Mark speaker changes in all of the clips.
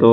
Speaker 1: 2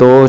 Speaker 1: 2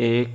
Speaker 1: 1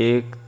Speaker 1: 1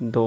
Speaker 1: 2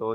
Speaker 1: 2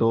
Speaker 1: 2